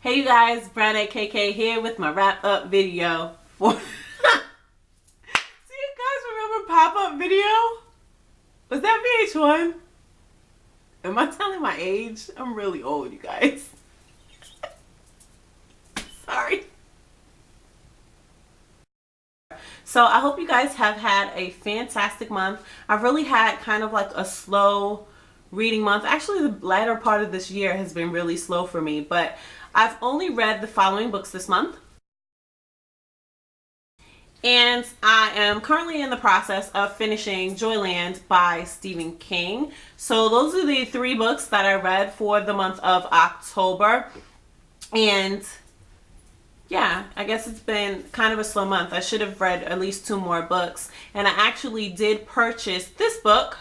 Hey you guys, Brown KK here with my wrap up video for Do you guys remember pop-up video? Was that VH1? Am I telling my age? I'm really old, you guys. Sorry. So I hope you guys have had a fantastic month. I've really had kind of like a slow reading month. Actually, the latter part of this year has been really slow for me, but I've only read the following books this month. And I am currently in the process of finishing Joyland by Stephen King. So those are the 3 books that I read for the month of October. And yeah, I guess it's been kind of a slow month. I should have read at least 2 more books. And I actually did purchase this book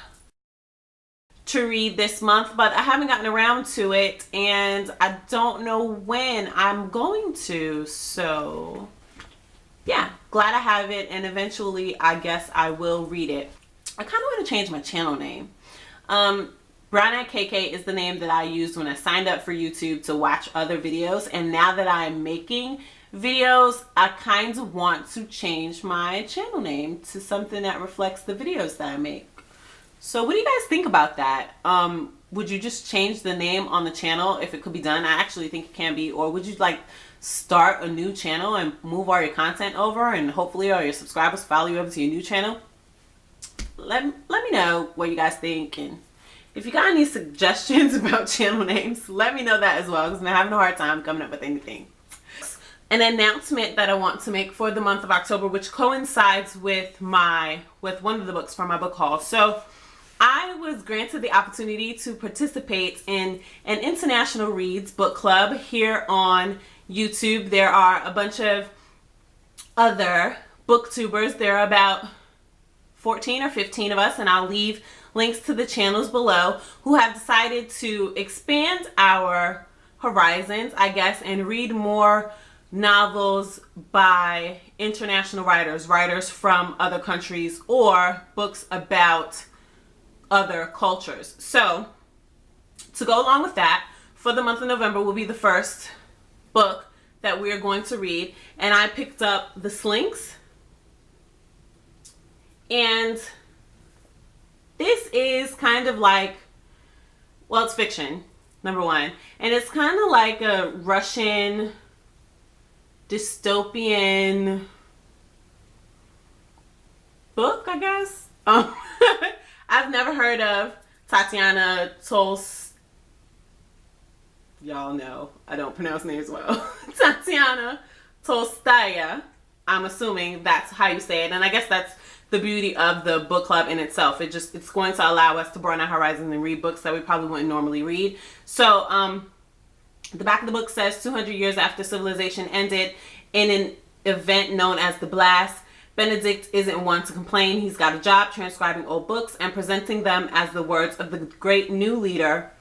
to read this month, but I haven't gotten around to it and I don't know when I'm going to. So yeah, glad I have it, and eventually I guess I will read it. I kind of want to change my channel name. Brown KK is the name that I used when I signed up for YouTube to watch other videos, and now that I'm making videos, I kind of want to change my channel name to something that reflects the videos that I make. So what do you guys think about that? Would you just change the name on the channel if it could be done? I actually think it can be. Or would you like start a new channel and move all your content over and hopefully all your subscribers follow you over to your new channel? Let me know what you guys think, and if you got any suggestions about channel names, let me know that as well, because I'm having a hard time coming up with anything. An announcement that I want to make for the month of October, which coincides with one of the books from my book haul. So I was granted the opportunity to participate in an International Reads book club here on YouTube. There are a bunch of other booktubers. There are about 14 or 15 of us, and I'll leave links to the channels below, who have decided to expand our horizons, I guess, and read more novels by international writers from other countries, or books about other cultures. So to go along with that, for the month of November will be the first book that we are going to read, and I picked up The Slinks. And this is kind of like, well, it's fiction, number one, and it's kind of like a Russian dystopian book, I guess. I've never heard of Tatiana Tolstoy. Y'all know I don't pronounce names well. Tatiana Tolstaya. I'm assuming that's how you say it, and I guess that's the beauty of the book club in itself. It's going to allow us to broaden our horizons and read books that we probably wouldn't normally read. So the back of the book says 200 years after civilization ended in an event known as the Blast, Benedict isn't one to complain. He's got a job transcribing old books and presenting them as the words of the great new leader,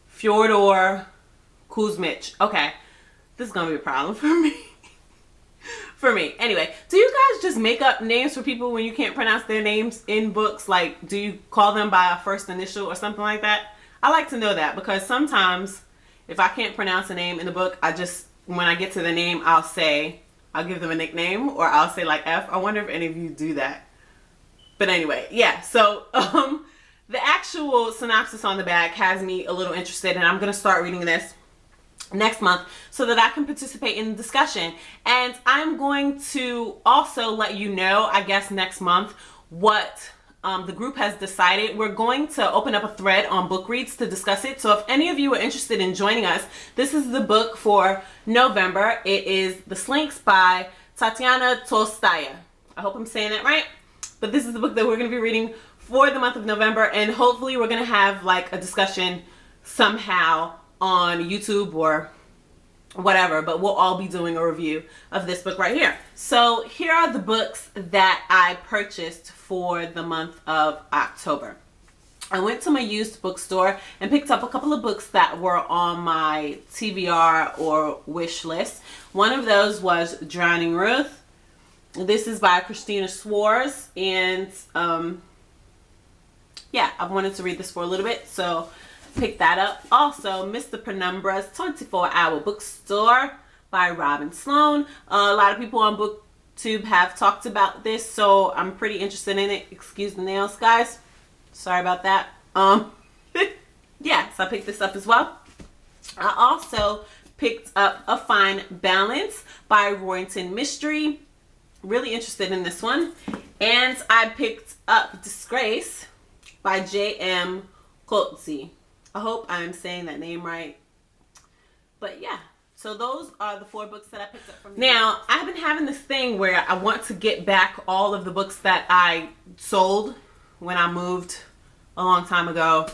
Fyodor Kuzmich. Okay, this is gonna be a problem for me. For me. Anyway, do you guys just make up names for people when you can't pronounce their names in books? Like, do you call them by a first initial or something like that? I like to know that, because sometimes if I can't pronounce a name in the book, when I get to the name, I'll give them a nickname, or I'll say like F. I wonder if any of you do that. But anyway, yeah. So the actual synopsis on the back has me a little interested, and I'm going to start reading this next month so that I can participate in the discussion. And I'm going to also let you know, I guess next month, what the group has decided. We're going to open up a thread on Bookreads to discuss it. So if any of you are interested in joining us, this is the book for November. It is The Slinks by Tatiana Tolstaya. I hope I'm saying that right. But this is the book that we're going to be reading for the month of November, and hopefully we're going to have like a discussion somehow on YouTube or whatever, but we'll all be doing a review of this book right here. So here are the books that I purchased for the month of October. I went to my used bookstore and picked up a couple of books that were on my TBR or wish list. One of those was Drowning Ruth. This is by Christina Schwarz, and yeah, I've wanted to read this for a little bit, so picked that up. Also, Mr. Penumbra's 24-Hour Bookstore by Robin Sloan. A lot of people on BookTube have talked about this, so I'm pretty interested in it. Excuse the nails, guys. Sorry about that. Yeah, so I picked this up as well. I also picked up A Fine Balance by Royington Mystery. Really interested in this one. And I picked up Disgrace by J.M. Coetzee. I hope I'm saying that name right. But yeah, so those are the 4 books that I picked up from now. I've been having this thing where I want to get back all of the books that I sold when I moved a long time ago.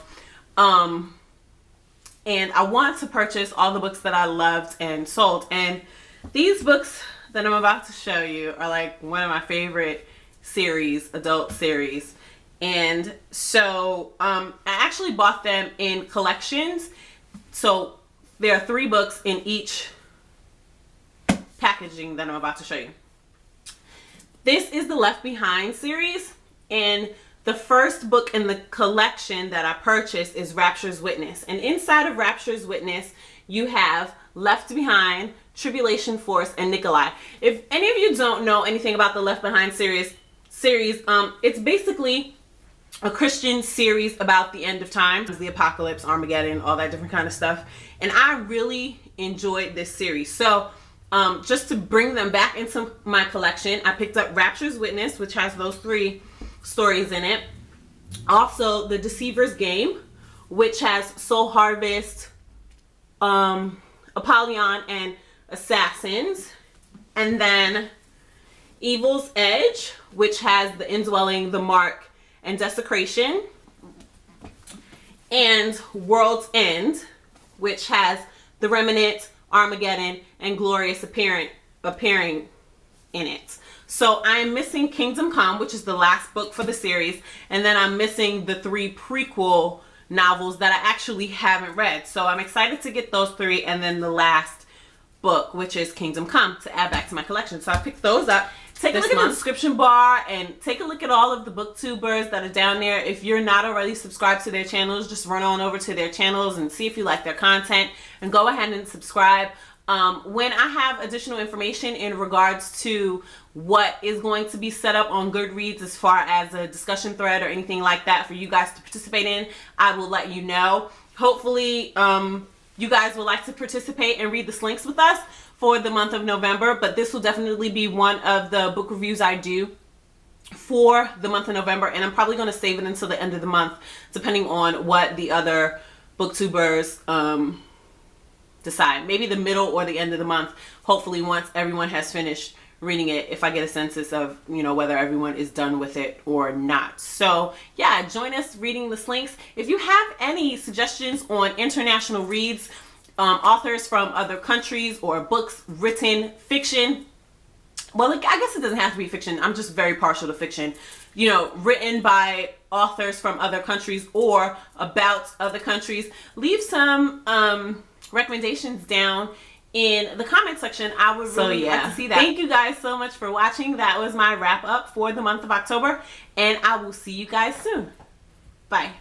And I want to purchase all the books that I loved and sold. And these books that I'm about to show you are like one of my favorite series, adult series. And so I actually bought them in collections. So there are 3 books in each packaging that I'm about to show you. This is the Left Behind series, and the first book in the collection that I purchased is Rapture's Witness. And inside of Rapture's Witness, you have Left Behind, Tribulation Force, and Nikolai. If any of you don't know anything about the Left Behind series, it's basically a Christian series about the end of time, the apocalypse, Armageddon, all that different kind of stuff. And I really enjoyed this series. So just to bring them back into my collection, I picked up Rapture's Witness, which has those 3 stories in it. Also, The Deceiver's Game, which has Soul Harvest, Apollyon, and Assassins. And then Evil's Edge, which has The Indwelling, The Mark, and Desecration. And World's End, which has The Remnant, Armageddon, and Glorious appearing in it. So I am missing Kingdom Come, which is the last book for the series, and then I'm missing the 3 prequel novels that I actually haven't read. So I'm excited to get those 3, and then the last book, which is Kingdom Come, to add back to my collection. So I picked those up. Take a look at the description bar and take a look at all of the booktubers that are down there. If you're not already subscribed to their channels, just run on over to their channels and see if you like their content, and go ahead and subscribe. When I have additional information in regards to what is going to be set up on Goodreads as far as a discussion thread or anything like that for you guys to participate in, I will let you know. Hopefully, you guys would like to participate and read the Slinks with us for the month of November, but this will definitely be one of the book reviews I do for the month of November, and I'm probably going to save it until the end of the month, depending on what the other booktubers decide. Maybe the middle or the end of the month, hopefully once everyone has finished reading it, if I get a census of, you know, whether everyone is done with it or not. So yeah, join us reading the Slinks. If you have any suggestions on international reads, authors from other countries, or books written fiction, well, I guess it doesn't have to be fiction. I'm just very partial to fiction, you know, written by authors from other countries or about other countries, leave some recommendations down in the comment section. I would really like to see that. Thank you guys so much for watching. That was my wrap up for the month of October, and I will see you guys soon. Bye.